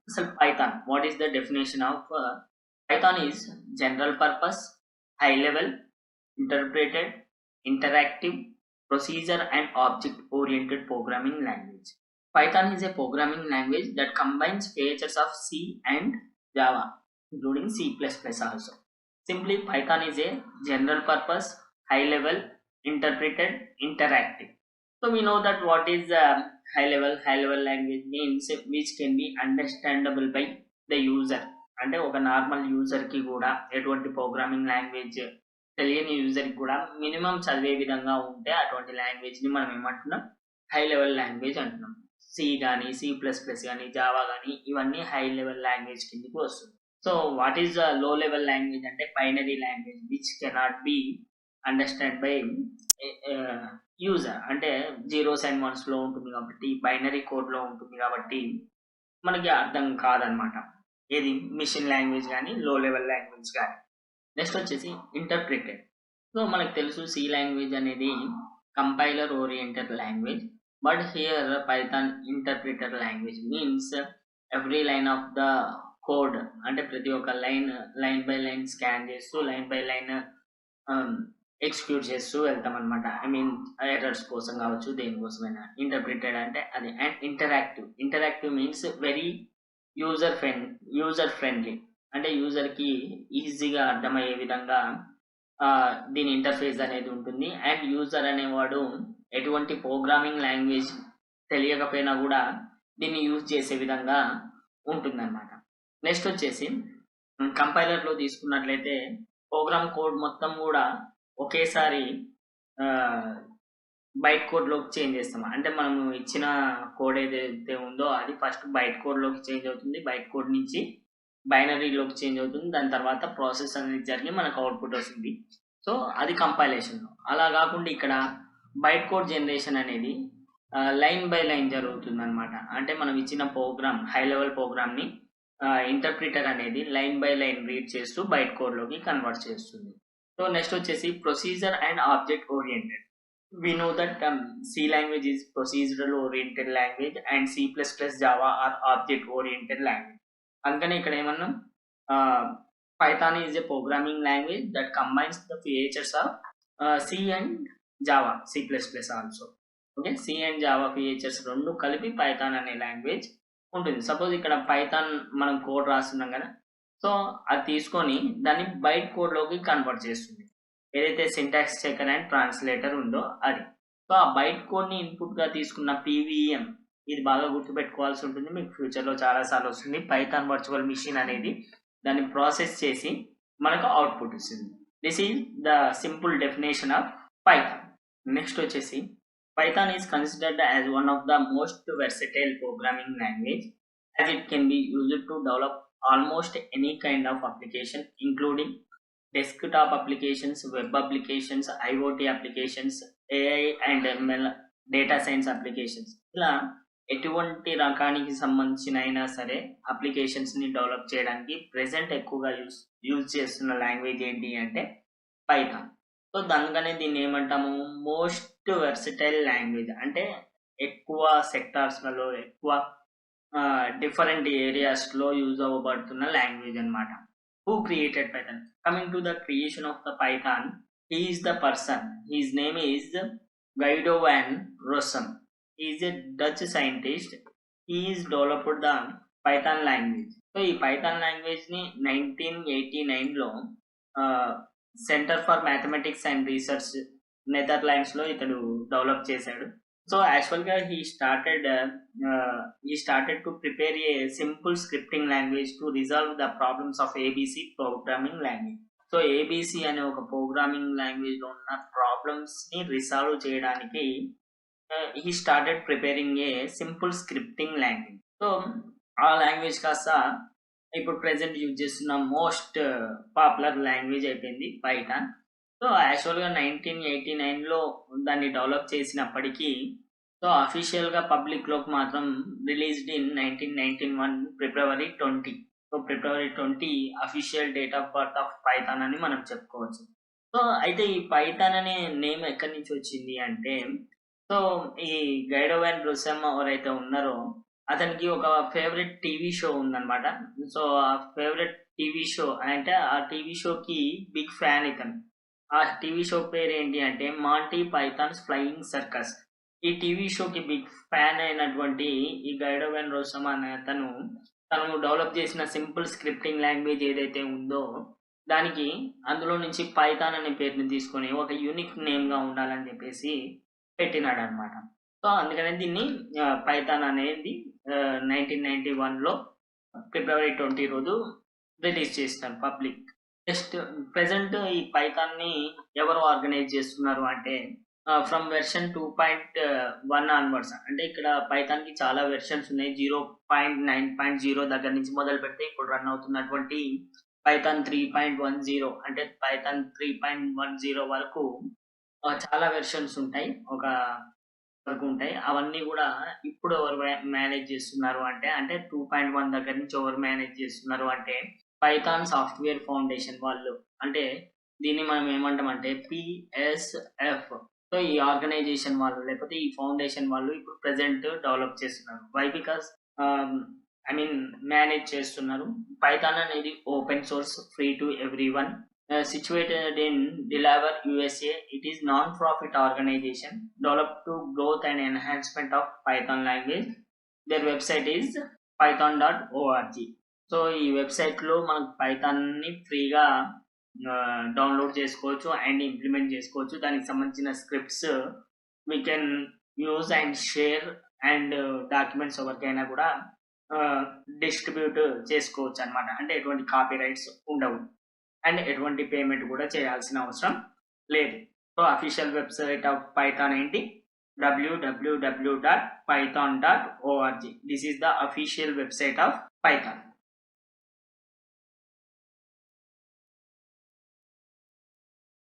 అసలు Python what is the definition of Python is general purpose high level interpreted interactive procedure and object oriented programming language. Python is a programming language that combines features of C and Java, including C++ also. Simply, Python is a general purpose, high level, interpreted, interactive. So we know that what is high level language means which can be understandable by the user. అంటే ఒక normal user కి కూడా ఎటువంటి programming language తెలియని user కి కూడా minimum చదివే విధంగా ఉంటే అటువంటి లాంగ్వేజ్ ని మనం ఏమంటున్నాం హై లెవెల్ లాంగ్వేజ్ అంటున్నాం. సి కానీ C++ కానీ జావా కానీ ఇవన్నీ హై లెవెల్ లాంగ్వేజ్ కిందకి వస్తుంది. So what is low level language అంటే binary language which cannot be understand by user. అంటే జీరోస్ అండ్ వన్స్ లో ఉంటుంది కాబట్టి బైనరీ కోడ్ లో ఉంటుంది కాబట్టి మనకి అర్థం కాదనమాట ఏది మిషన్ లాంగ్వేజ్ కానీ లో లెవెల్ లాంగ్వేజ్ కానీ. నెక్స్ట్ వచ్చేసి ఇంటర్ప్రిటెడ్. సో మనకు తెలుసు సి లాంగ్వేజ్ అనేది compiler oriented language, but here Python interpreted language means every line of the code అంటే ప్రతి ఒక్క లైన్ బై లైన్ స్కాన్ చేస్తూ లైన్ బై లైన్ ఎగ్జిక్యూట్ చేస్తూ వెళ్తాం అనమాట. ఐ మీన్ ఎర్రర్స్ కోసం కావచ్చు దేనికోసమైనా. ఇంటర్ప్రిటెడ్ అంటే అది. And interactive means very user friendly అంటే యూజర్ కి ఈజీగా అర్థమయ్యే విధంగా దీని ఇంటర్ఫేస్ అనేది ఉంటుంది. అండ్ యూజర్ అనేవాడు ఎటువంటి ప్రోగ్రామింగ్ లాంగ్వేజ్ తెలియకపోయినా కూడా దీన్ని యూజ్ చేసే విధంగా ఉంటుందన్నమాట. నెక్స్ట్ వచ్చేసి కంపైలర్ లో తీసుకున్నట్లయితే ప్రోగ్రామ్ కోడ్ మొత్తం కూడా ఒకేసారి బైట్ కోడ్ లోకి చేంజ్ చేస్తాం. అంటే మనం ఇచ్చిన కోడ్ ఏదైతే ఉందో అది ఫస్ట్ బైట్ కోడ్ లోకి చేంజ్ అవుతుంది, బైట్ కోడ్ నుంచి బైనరీలోకి చేంజ్ అవుతుంది, దాని తర్వాత ప్రాసెస్ అనేది జరిగి మనకు అవుట్పుట్ వస్తుంది. సో అది కంపైలేషన్. అలా కాకుండా ఇక్కడ బైట్ కోడ్ జనరేషన్ అనేది లైన్ బై లైన్ జరుగుతుంది అనమాట. అంటే మనం ఇచ్చిన ప్రోగ్రామ్ హై లెవెల్ ప్రోగ్రామ్ ని ఇంటర్ప్రిటర్ అనేది లైన్ బై లైన్ రీడ్ చేస్తూ బైట్ కోడ్ లోకి కన్వర్ట్ చేస్తుంది. సో నెక్స్ట్ వచ్చేసి procedure and object oriented. We know that C language is procedural oriented language and C++, Java are object oriented language. అందుకని ఇక్కడ ఏమన్నాం Python is a programming language that combines the features of C and Java, C++ also. Okay, C and Java features రెండు కలిపి Python అనే language ఉంటుంది. Suppose ఇక్కడ Python మనం code రాస్తున్నాం కదా, సో అది తీసుకొని దాన్ని బైట్ కోడ్ లోకి కన్వర్ట్ చేస్తుంది. ఏదైతే సింటాక్స్ చెకర్ అండ్ ట్రాన్స్లేటర్ ఉందో అది. సో ఆ బైట్ కోడ్ ని ఇన్పుట్ గా తీసుకున్న PVM, ఇది బాగా గుర్తుపెట్టుకోవాల్సి ఉంటుంది, మీకు ఫ్యూచర్ లో చాలా సార్లు వస్తుంది. పైథాన్ వర్చువల్ మిషన్ అనేది దాన్ని ప్రాసెస్ చేసి మనకు అవుట్పుట్ ఇస్తుంది. This is the simple definition of Python. Next వచ్చేసి Python is considered as one of the most versatile programming language as it can be used to develop almost any kind of application including desktop applications, web applications, IoT applications, AI and ML, data science applications. ఇలా ఎటువంటి రకానికి సంబంధించిన అయినా సరే applications ని develop చేయడానికి present ఎక్కువగా use చేస్తున్న లాంగ్వేజ్ ఏంటి అంటే పైథాన్. సో దానికనే దీన్ని ఏమంటాము మోస్ట్ వెర్సటైల్ లాంగ్వేజ్. అంటే ఎక్కువ సెక్టార్స్లలో ఎక్కువ డిఫరెంట్ ఏరియాస్ లో యూజ్ అవ్వబడుతున్న లాంగ్వేజ్ అన్నమాట. Who created Python? Coming to the creation of the Python, he is the person. His name is Guido van Rossum. He is a Dutch scientist. He is developed the Python language. So ఈ Python language ని 1989 లో centre for mathematics and research Netherlands లో ఇతడు develop చేశాడు. So actually he started to prepare a simple scripting language to resolve the problems of ABC programming language. So ABC అనే ఒక programming language లో ఉన్న problems ని రిసాల్వ్ చేయడానికి he started preparing a simple scripting language. So ఆ language కాస్త ఇప్పుడు present use చేస్తున్న మోస్ట్ పాపులర్ లాంగ్వేజ్ అయిపోయింది పైథాన్. సో యాక్చువల్గా 1989 లో దాన్ని డెవలప్ చేసినప్పటికీ సో అఫీషియల్ గా పబ్లిక్ లోకి మాత్రం released in 1991 February 20. So February 20 official date of birth of Python అని మనం చెప్పుకోవచ్చు. సో అయితే ఈ పైథాన్ అనే నేమ్ ఎక్కడి నుంచి వచ్చింది అంటే సో ఈ గైడో వాన్ రోసమ్ ఎవరైతే ఉన్నారో అతనికి ఒక ఫేవరెట్ టీవీ షో ఉందన్నమాట. సో ఆ ఫేవరెట్ టీవీ షో అంటే ఆ టీవీ షోకి బిగ్ ఫ్యాన్ ఇతను. ఆ టీవీ షో పేరు ఏంటి అంటే మాంటీ పైథాన్స్ ఫ్లయింగ్ సర్కస్. ఈ టీవీ షోకి బిగ్ ఫ్యాన్ అయినటువంటి ఈ గైడో వాన్ రోసమ్ అనే అతను తను డెవలప్ చేసిన సింపుల్ స్క్రిప్టింగ్ లాంగ్వేజ్ ఏదైతే ఉందో దానికి అందులో నుంచి పైథాన్ అనే పేరుని తీసుకొని ఒక యూనిక్ నేమ్ గా ఉండాలని చెప్పేసి పెట్టినాడు అనమాట. సో అందుకనే దీన్ని పైథాన్ అనేది 1991లో ఫిబ్రవరి 20 రోజు రిలీజ్ చేస్తారు పబ్లిక్. నెక్స్ట్ ప్రెసెంట్ ఈ పైథాన్ ని ఎవరు ఆర్గనైజ్ చేస్తున్నారు అంటే ఫ్రమ్ వెర్షన్ 2.1 ఆన్వర్డ్స్. అంటే ఇక్కడ పైథాన్ కి చాలా వెర్షన్స్ ఉన్నాయి. 0.9.0 దగ్గర నుంచి మొదలు పెడితే ఇప్పుడు రన్ అవుతున్నటువంటి పైథాన్ 3.10 అంటే పైథాన్ 3.10 వరకు చాలా వెర్షన్స్ ఉంటాయి. వరకు ఉంటాయి. అవన్నీ కూడా ఇప్పుడు ఎవరు మేనేజ్ చేస్తున్నారు అంటే 2.1 దగ్గర నుంచి ఎవరు మేనేజ్ చేస్తున్నారు అంటే పైథాన్ సాఫ్ట్వేర్ ఫౌండేషన్ వాళ్ళు. అంటే దీన్ని మనం ఏమంటామంటే PSF. సో ఈ ఆర్గనైజేషన్ వాళ్ళు లేకపోతే ఈ ఫౌండేషన్ వాళ్ళు ఇప్పుడు ప్రెసెంట్ డెవలప్ చేస్తున్నారు. వై బికాస్ మేనేజ్ చేస్తున్నారు. పైథాన్ అనేది open source, free to everyone, situated in Delaware, USA. It is non-profit organization developed to growth and enhancement of Python language. Their website is python.org. So ఈ website లో మనం Python ని ఫ్రీగా download చేసుకోవచ్చు and implement చేసుకోవచ్చు. దానికి సంబంధించిన scripts we can use and share and documents ఎవరికైనా కూడా డిస్ట్రిబ్యూట్ చేసుకోవచ్చు అనమాట. అంటే ఎటువంటి కాపీ రైట్స్ ఉండవు అండ్ ఎటువంటి పేమెంట్ కూడా చేయాల్సిన అవసరం లేదు. So official website of Python ఏంటి? www.python.org. This is the official website of Python.